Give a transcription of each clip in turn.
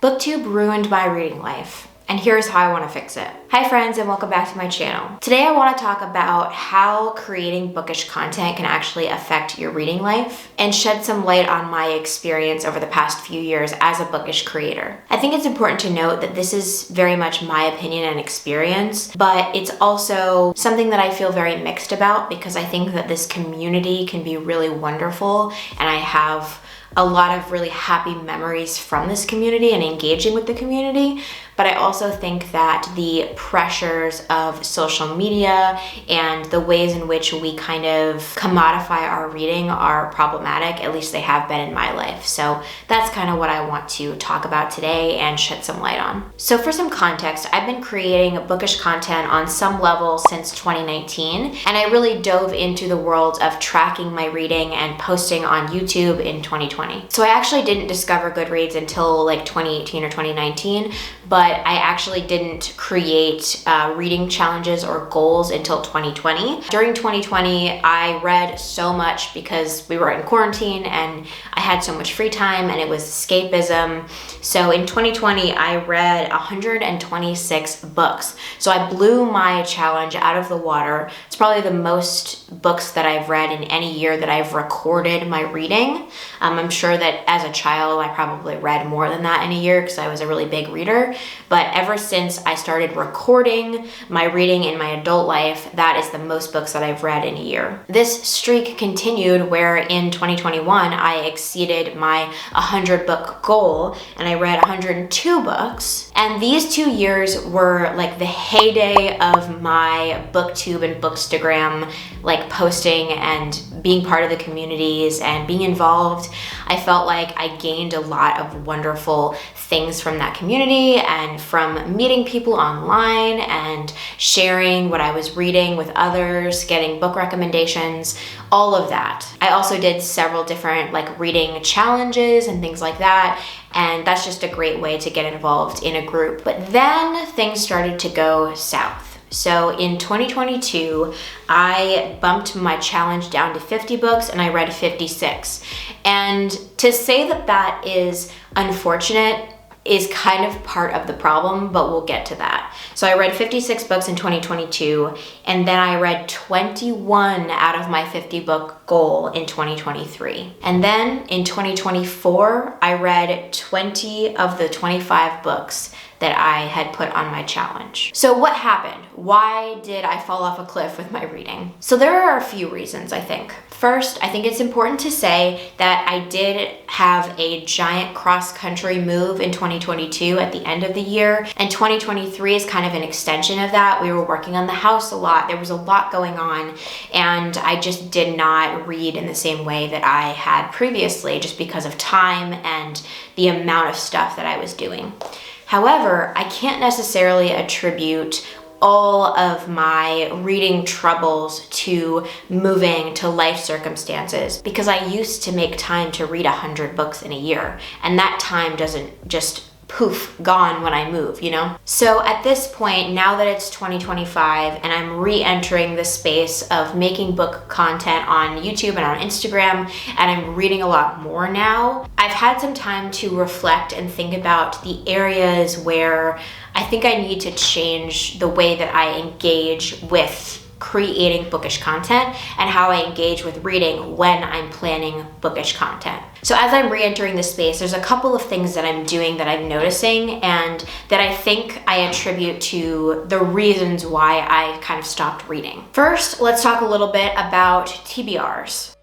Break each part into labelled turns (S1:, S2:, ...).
S1: Booktube ruined my reading life, and here's how I want to fix it. Hi friends, and welcome back to my channel. Today I want to talk about how creating bookish content can actually affect your reading life and shed some light on my experience over the past few years as a bookish creator. I think it's important to note that this is very much my opinion and experience, but it's also something that I feel very mixed about because I think that this community can be really wonderful, and I have a lot of really happy memories from this community and engaging with the community. But I also think that the pressures of social media and the ways in which we kind of commodify our reading are problematic. At least they have been in my life. So that's kind of what I want to talk about today and shed some light on. So for some context, I've been creating bookish content on some level since 2019, and I really dove into the world of tracking my reading and posting on YouTube in 2020. So I actually didn't discover Goodreads until like 2018 or 2019, but I actually didn't create reading challenges or goals until 2020. During 2020, I read so much because we were in quarantine and I had so much free time and it was escapism. So in 2020, I read 126 books. So I blew my challenge out of the water. It's probably the most books that I've read in any year that I've recorded my reading. I'm sure that as a child, I probably read more than that in a year because I was a really big reader. But ever since I started recording my reading in my adult life, that is the most books that I've read in a year. This streak continued where in 2021, I exceeded my 100 book goal and I read 102 books. And these 2 years were like the heyday of my booktube and bookstagram, like posting and being part of the communities and being involved. I felt like I gained a lot of wonderful things from that community and from meeting people online and sharing what I was reading with others, getting book recommendations, all of that. I also did several different like reading challenges and things like that. And that's just a great way to get involved in a group. But then things started to go south. So in 2022, I bumped my challenge down to 50 books and I read 56. And to say that that is unfortunate is kind of part of the problem, but we'll get to that. So I read 56 books in 2022, and then I read 21 out of my 50 book goal in 2023. And then in 2024, I read 20 of the 25 books that I had put on my challenge. So what happened? Why did I fall off a cliff with my reading? So there are a few reasons, I think. First, I think it's important to say that I did have a giant cross-country move in 2022 at the end of the year, and 2023 is kind of an extension of that. We were working on the house a lot. There was a lot going on, and I just did not read in the same way that I had previously just because of time and the amount of stuff that I was doing. However, I can't necessarily attribute all of my reading troubles to moving to life circumstances because I used to make time to read 100 books in a year, and that time doesn't just poof, gone when I move, you know? So at this point, now that it's 2025 and I'm re-entering the space of making book content on YouTube and on Instagram, and I'm reading a lot more now, I've had some time to reflect and think about the areas where I think I need to change the way that I engage with creating bookish content and how I engage with reading when I'm planning bookish content. So as I'm re-entering this space, there's a couple of things that I'm doing that I'm noticing and that I think I attribute to the reasons why I kind of stopped reading. First, let's talk a little bit about TBRs.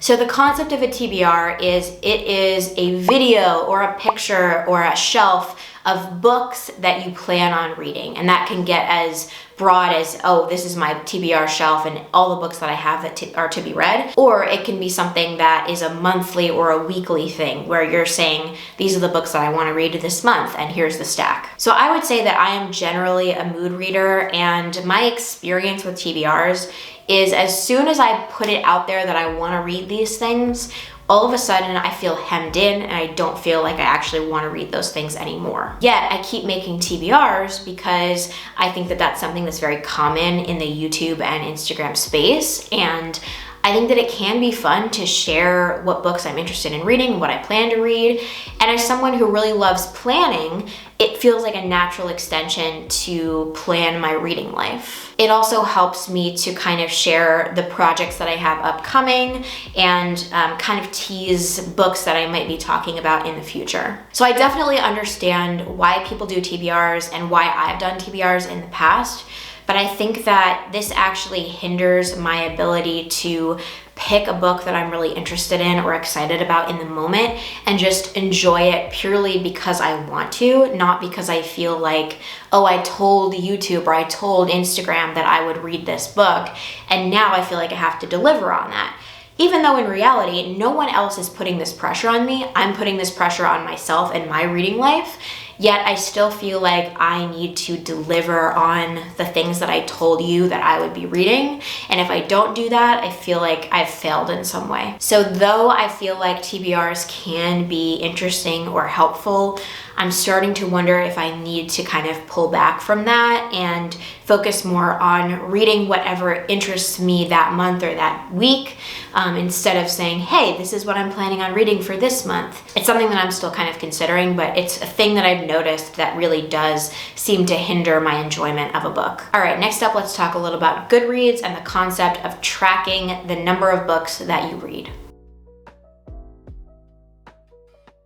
S1: So the concept of a TBR is it is a video or a picture or a shelf of books that you plan on reading. And that can get as broad as, oh, this is my TBR shelf and all the books that I have that are to be read. Or it can be something that is a monthly or a weekly thing where you're saying, these are the books that I want to read this month and here's the stack. So I would say that I am generally a mood reader, and my experience with TBRs is as soon as I put it out there that I want to read these things, all of a sudden I feel hemmed in and I don't feel like I actually want to read those things anymore. Yet I keep making TBRs because I think that that's something that's very common in the YouTube and Instagram space, and I think that it can be fun to share what books I'm interested in reading, what I plan to read. And as someone who really loves planning, it feels like a natural extension to plan my reading life. It also helps me to kind of share the projects that I have upcoming and kind of tease books that I might be talking about in the future. So I definitely understand why people do TBRs and why I've done TBRs in the past. But I think that this actually hinders my ability to pick a book that I'm really interested in or excited about in the moment and just enjoy it purely because I want to, not because I feel like, oh, I told YouTube or I told Instagram that I would read this book, and now I feel like I have to deliver on that. Even though in reality, no one else is putting this pressure on me. I'm putting this pressure on myself and my reading life. Yet I still feel like I need to deliver on the things that I told you that I would be reading. And if I don't do that, I feel like I've failed in some way. So though I feel like TBRs can be interesting or helpful, I'm starting to wonder if I need to kind of pull back from that and focus more on reading whatever interests me that month or that week, instead of saying, hey, this is what I'm planning on reading for this month. It's something that I'm still kind of considering, but it's a thing that I've noticed that really does seem to hinder my enjoyment of a book. All right, next up, let's talk a little about Goodreads and the concept of tracking the number of books that you read.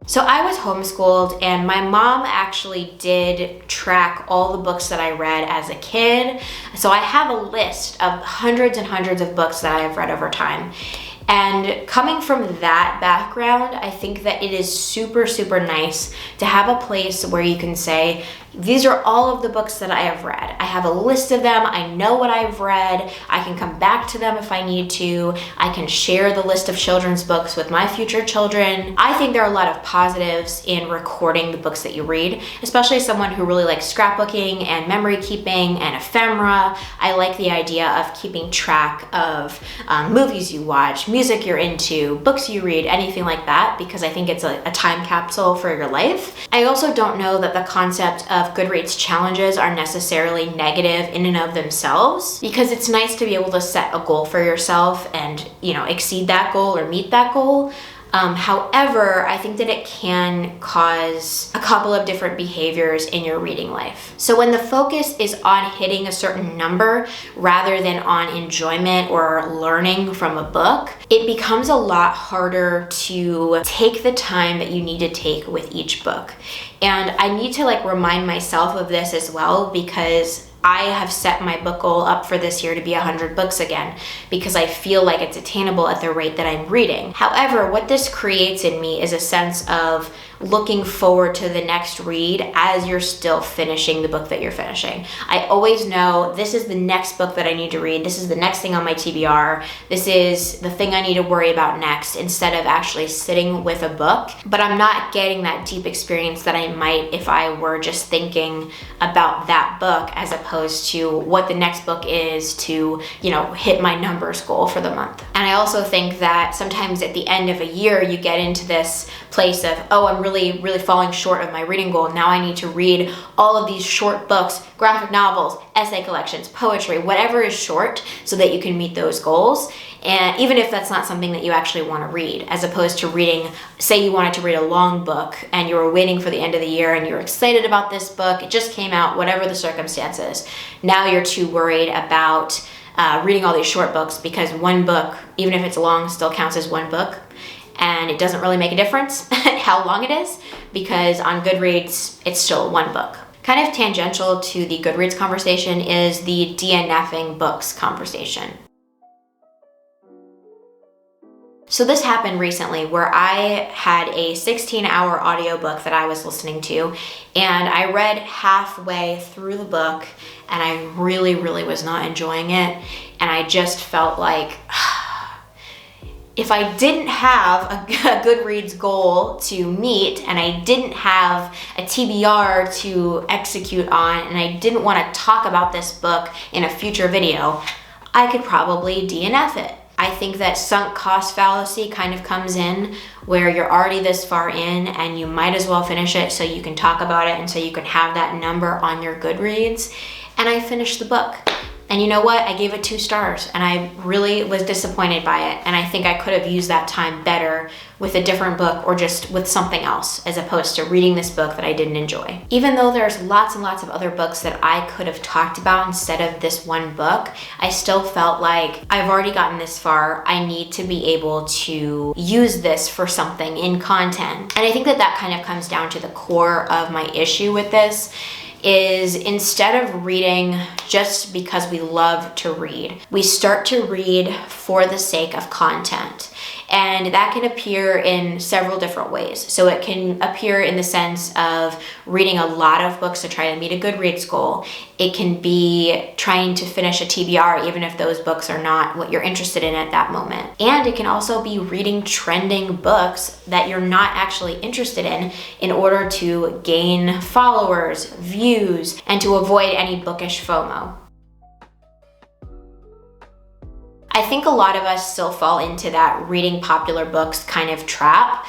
S1: So I was homeschooled, and my mom actually did track all the books that I read as a kid. So I have a list of hundreds and hundreds of books that I have read over time. And coming from that background, I think that it is super, super nice to have a place where you can say, these are all of the books that I have read. I have a list of them. I know what I've read. I can come back to them if I need to. I can share the list of children's books with my future children. I think there are a lot of positives in recording the books that you read, especially as someone who really likes scrapbooking and memory keeping and ephemera. I like the idea of keeping track of movies you watch, music you're into, books you read, anything like that, because I think it's a time capsule for your life. I also don't know that the concept of Goodreads challenges are necessarily negative in and of themselves, because it's nice to be able to set a goal for yourself and, exceed that goal or meet that goal. However, I think that it can cause a couple of different behaviors in your reading life. So when the focus is on hitting a certain number rather than on enjoyment or learning from a book, it becomes a lot harder to take the time that you need to take with each book. And I need to remind myself of this as well, because I have set my book goal up for this year to be 100 books again, because I feel like it's attainable at the rate that I'm reading. However, what this creates in me is a sense of looking forward to the next read as you're still finishing the book that you're finishing. I always know this is the next book that I need to read. This is the next thing on my TBR. This is the thing I need to worry about next, instead of actually sitting with a book. But I'm not getting that deep experience that I might if I were just thinking about that book as opposed to what the next book is to, hit my numbers goal for the month. And I also think that sometimes at the end of a year, you get into this place of, oh, I'm really, really falling short of my reading goal. Now I need to read all of these short books, graphic novels, essay collections, poetry, whatever is short, so that you can meet those goals. And even if that's not something that you actually want to read, as opposed to reading, say you wanted to read a long book and you were waiting for the end of the year and you're excited about this book, it just came out, whatever the circumstances. Now you're too worried about reading all these short books, because one book, even if it's long, still counts as one book. And it doesn't really make a difference how long it is, because on Goodreads, it's still one book. Kind of tangential to the Goodreads conversation is the DNFing books conversation. So this happened recently where I had a 16-hour audiobook that I was listening to, and I read halfway through the book and I really, really was not enjoying it. And I just felt like, if I didn't have a Goodreads goal to meet, and I didn't have a TBR to execute on, and I didn't want to talk about this book in a future video, I could probably DNF it. I think that sunk cost fallacy kind of comes in, where you're already this far in and you might as well finish it so you can talk about it and so you can have that number on your Goodreads. And I finished the book. And you know what? I gave it 2 stars and I really was disappointed by it. And I think I could have used that time better with a different book or just with something else as opposed to reading this book that I didn't enjoy. Even though there's lots and lots of other books that I could have talked about instead of this one book, I still felt like I've already gotten this far. I need to be able to use this for something in content. And I think that that kind of comes down to the core of my issue with this is instead of reading just because we love to read, we start to read for the sake of content. And that can appear in several different ways. So it can appear in the sense of reading a lot of books to try to meet a Goodreads goal. It can be trying to finish a TBR even if those books are not what you're interested in at that moment. And it can also be reading trending books that you're not actually interested in order to gain followers, views, and to avoid any bookish FOMO. I think a lot of us still fall into that reading popular books kind of trap,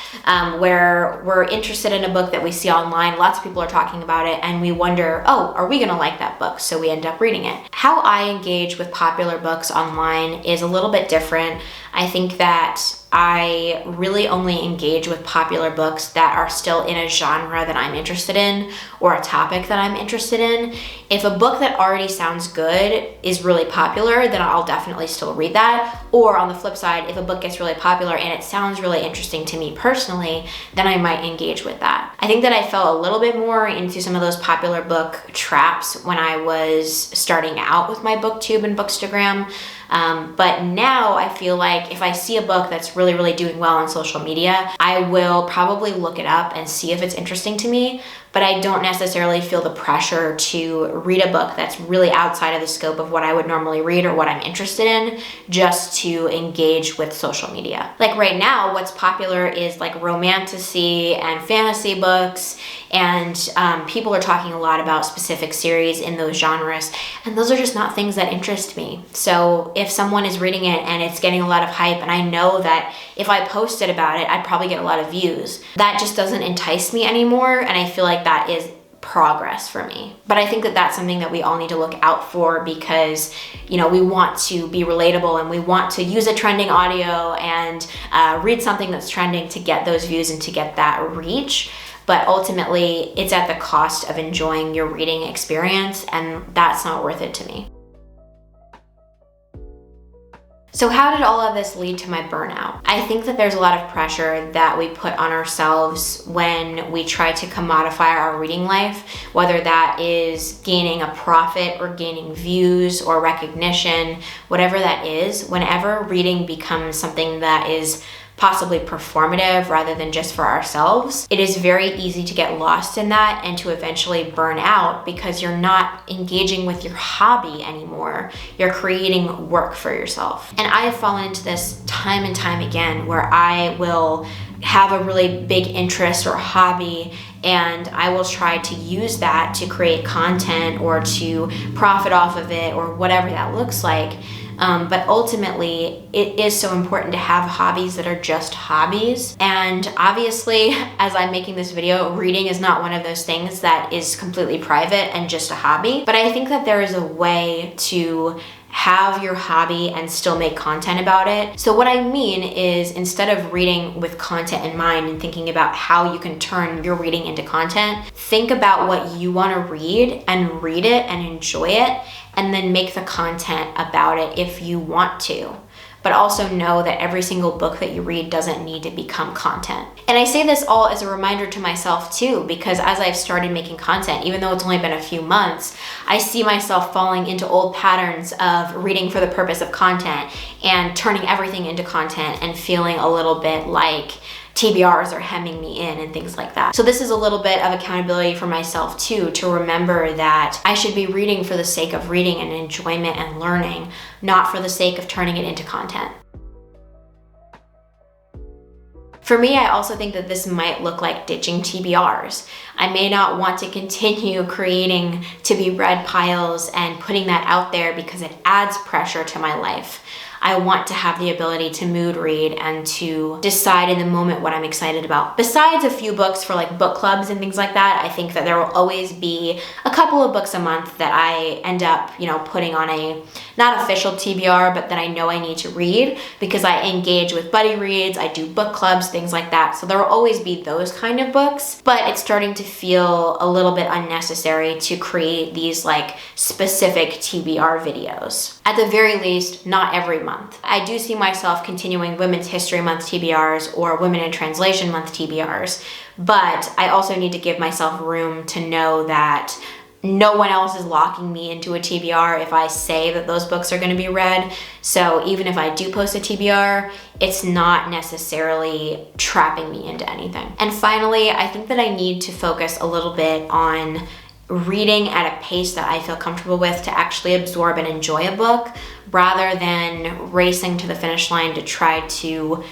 S1: where we're interested in a book that we see online, lots of people are talking about it, and we wonder, oh, are we gonna like that book? So we end up reading it. How I engage with popular books online is a little bit different. I think that I really only engage with popular books that are still in a genre that I'm interested in or a topic that I'm interested in. If a book that already sounds good is really popular, then I'll definitely still read that. Or on the flip side, if a book gets really popular and it sounds really interesting to me personally, then I might engage with that. I think that I fell a little bit more into some of those popular book traps when I was starting out with my BookTube and Bookstagram. But now I feel like if I see a book that's really, really doing well on social media, I will probably look it up and see if it's interesting to me, but I don't necessarily feel the pressure to read a book that's really outside of the scope of what I would normally read or what I'm interested in just to engage with social media. Like right now, what's popular is like romantasy and fantasy books, and people are talking a lot about specific series in those genres, and those are just not things that interest me. So if someone is reading it and it's getting a lot of hype, and I know that if I posted about it, I'd probably get a lot of views, that just doesn't entice me anymore, and I feel like that is progress for me. But I think that that's something that we all need to look out for because, you know, we want to be relatable and we want to use a trending audio and read something that's trending to get those views and to get that reach. But ultimately, it's at the cost of enjoying your reading experience, and that's not worth it to me. So how did all of this lead to my burnout? I think that there's a lot of pressure that we put on ourselves when we try to commodify our reading life, whether that is gaining a profit or gaining views or recognition, whatever that is. Whenever reading becomes something that is possibly performative rather than just for ourselves, it is very easy to get lost in that and to eventually burn out because you're not engaging with your hobby anymore. You're creating work for yourself. And I have fallen into this time and time again where I will have a really big interest or hobby and I will try to use that to create content or to profit off of it or whatever that looks like. But ultimately, it is so important to have hobbies that are just hobbies. And obviously, as I'm making this video, reading is not one of those things that is completely private and just a hobby. But I think that there is a way to have your hobby and still make content about it. So what I mean is, instead of reading with content in mind and thinking about how you can turn your reading into content, think about what you want to read and read it and enjoy it, and then make the content about it if you want to. But also know that every single book that you read doesn't need to become content. And I say this all as a reminder to myself too, because as I've started making content, even though it's only been a few months, I see myself falling into old patterns of reading for the purpose of content and turning everything into content and feeling a little bit like TBRs are hemming me in and things like that. So this is a little bit of accountability for myself too, to remember that I should be reading for the sake of reading and enjoyment and learning, not for the sake of turning it into content. For me, I also think that this might look like ditching TBRs. I may not want to continue creating to be read piles and putting that out there because it adds pressure to my life. I want to have the ability to mood read and to decide in the moment what I'm excited about. Besides a few books for like book clubs and things like that, I think that there will always be a couple of books a month that I end up, putting on a not official TBR, but that I know I need to read because I engage with buddy reads, I do book clubs, things like that. So there will always be those kind of books, but it's starting to feel a little bit unnecessary to create these like specific TBR videos. At the very least, not every month. I do see myself continuing Women's History Month TBRs or Women in Translation Month TBRs, but I also need to give myself room to know that no one else is locking me into a TBR if I say that those books are going to be read. So even if I do post a TBR, it's not necessarily trapping me into anything. And finally, I think that I need to focus a little bit on reading at a pace that I feel comfortable with to actually absorb and enjoy a book rather than racing to the finish line to try to,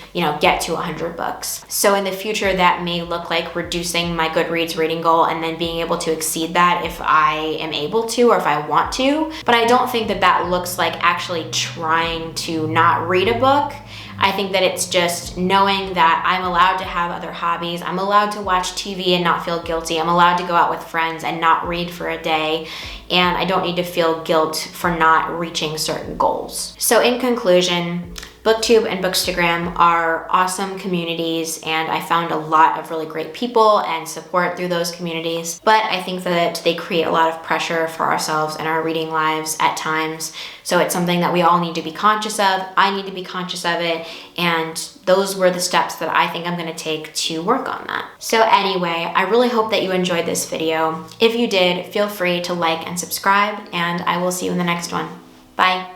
S1: get to 100 books. So in the future, that may look like reducing my Goodreads reading goal and then being able to exceed that if I am able to or if I want to. But I don't think that that looks like actually trying to not read a book. I think that it's just knowing that I'm allowed to have other hobbies. I'm allowed to watch TV and not feel guilty. I'm allowed to go out with friends and not read for a day. And I don't need to feel guilt for not reaching certain goals. So in conclusion, BookTube and Bookstagram are awesome communities, and I found a lot of really great people and support through those communities. But I think that they create a lot of pressure for ourselves and our reading lives at times. So it's something that we all need to be conscious of. I need to be conscious of it. And those were the steps that I think I'm going to take to work on that. So anyway, I really hope that you enjoyed this video. If you did, feel free to like and subscribe, and I will see you in the next one. Bye.